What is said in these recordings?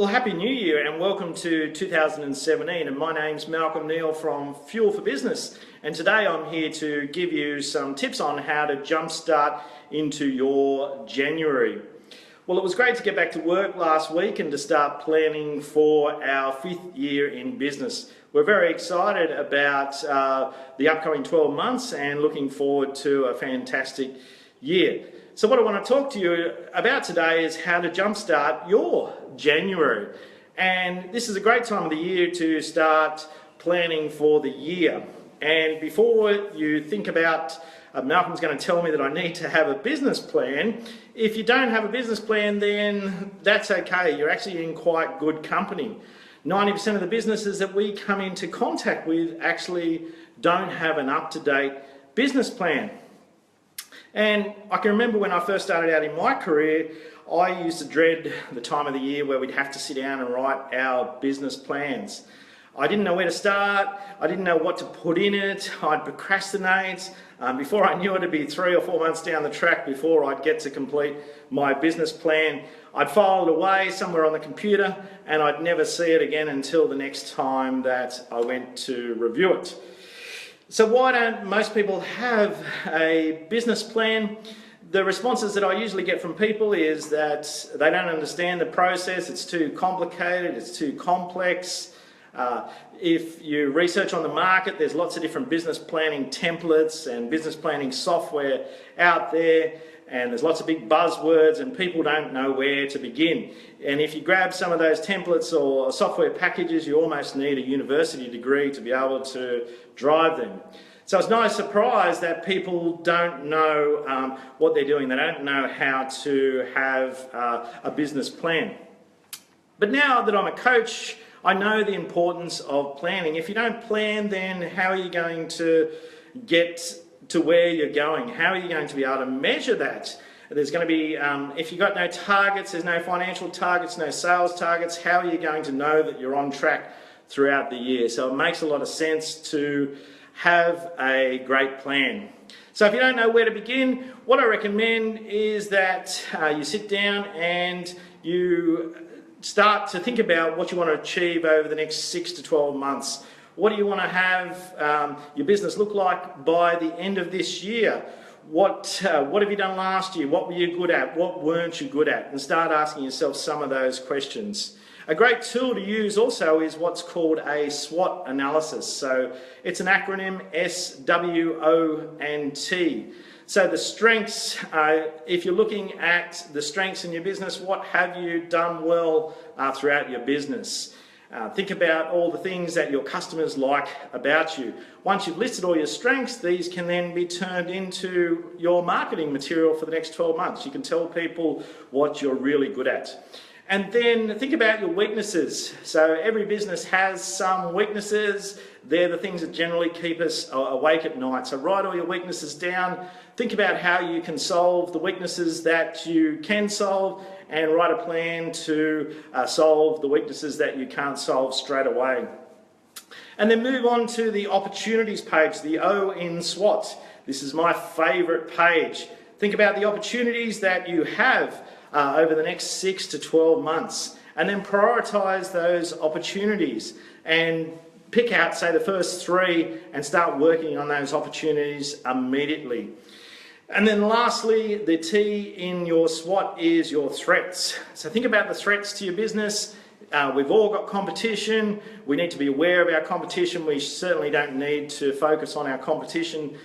Well, Happy New Year and welcome to 2017, and my name's Malcolm Neal from Fuel for Business, and today I'm here to give you some tips on how to jumpstart into your January. Well, it was great to get back to work last week and to start planning for our 5th year in business. We're very excited about the upcoming 12 months and looking forward to a fantastic year. So what I want to talk to you about today is how to jumpstart your January. And this is a great time of the year to start planning for the year. And before you think about, Malcolm's going to tell me that I need to have a business plan. If you don't have a business plan, then that's okay. You're actually in quite good company. 90% of the businesses that we come into contact with actually don't have an up-to-date business plan. And I can remember when I first started out in my career, I used to dread the time of the year where we'd have to sit down and write our business plans. I didn't know where to start, I didn't know what to put in it, I'd procrastinate. Before I knew it, it'd be 3 or 4 months down the track before I'd get to complete my business plan. I'd file it away somewhere on the computer and I'd never see it again until the next time that I went to review it. So why don't most people have a business plan? The responses that I usually get from people is that they don't understand the process, it's too complicated, it's too complex. If you research on the market, there's lots of different business planning templates and business planning software out there, and there's lots of big buzzwords and people don't know where to begin. And if you grab some of those templates or software packages, you almost need a university degree to be able to drive them. So it's no surprise that people don't know what they're doing. They don't know how to have a business plan. But now that I'm a coach, I know the importance of planning. If you don't plan, then how are you going to get to where you're going? How are you going to be able to measure that? There's going to be, if you've got no targets, there's no financial targets, no sales targets, how are you going to know that you're on track throughout the year? So it makes a lot of sense to have a great plan. So if you don't know where to begin, what I recommend is that you sit down and you start to think about what you want to achieve over the next 6 to 12 months. What do you want to have your business look like by the end of this year? What have you done last year? What were you good at? What weren't you good at? And start asking yourself some of those questions. A great tool to use also is what's called a SWOT analysis. So it's an acronym, SWOT. So the strengths, if you're looking at the strengths in your business, what have you done well throughout your business? Think about all the things that your customers like about you. Once you've listed all your strengths, these can then be turned into your marketing material for the next 12 months. You can tell people what you're really good at. And then think about your weaknesses. So every business has some weaknesses. They're the things that generally keep us awake at night. So write all your weaknesses down. Think about how you can solve the weaknesses that you can solve, and write a plan to solve the weaknesses that you can't solve straight away. And then move on to the opportunities page, the O in SWOT. This is my favourite page. Think about the opportunities that you have over the next 6 to 12 months, and then prioritise those opportunities and pick out, say, the first 3 and start working on those opportunities immediately. And then lastly, the T in your SWOT is your threats. So think about the threats to your business. We've all got competition. We need to be aware of our competition. We certainly don't need to focus on our competition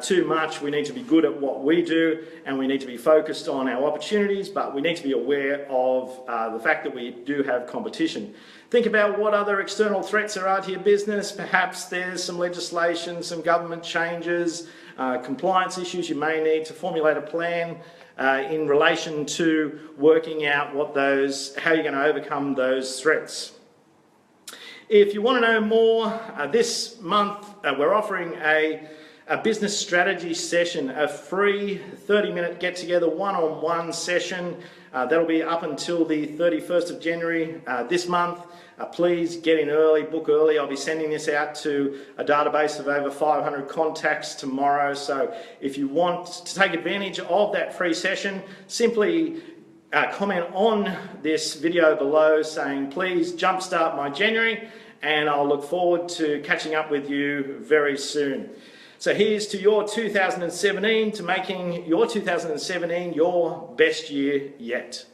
too much. We need to be good at what we do, and we need to be focused on our opportunities, but we need to be aware of the fact that we do have competition. Think about what other external threats there are to your business. Perhaps there's some legislation, some government changes, compliance issues. You may need to formulate a plan in relation to working out how you're going to overcome those threats. If you want to know more, this month we're offering a business strategy session, a free 30-minute get-together one-on-one session. That'll be up until the 31st of January this month. Please get in early, book early. I'll be sending this out to a database of over 500 contacts tomorrow. So if you want to take advantage of that free session, simply comment on this video below saying please jumpstart my January, and I'll look forward to catching up with you very soon. So here's to your 2017, to making your 2017 your best year yet.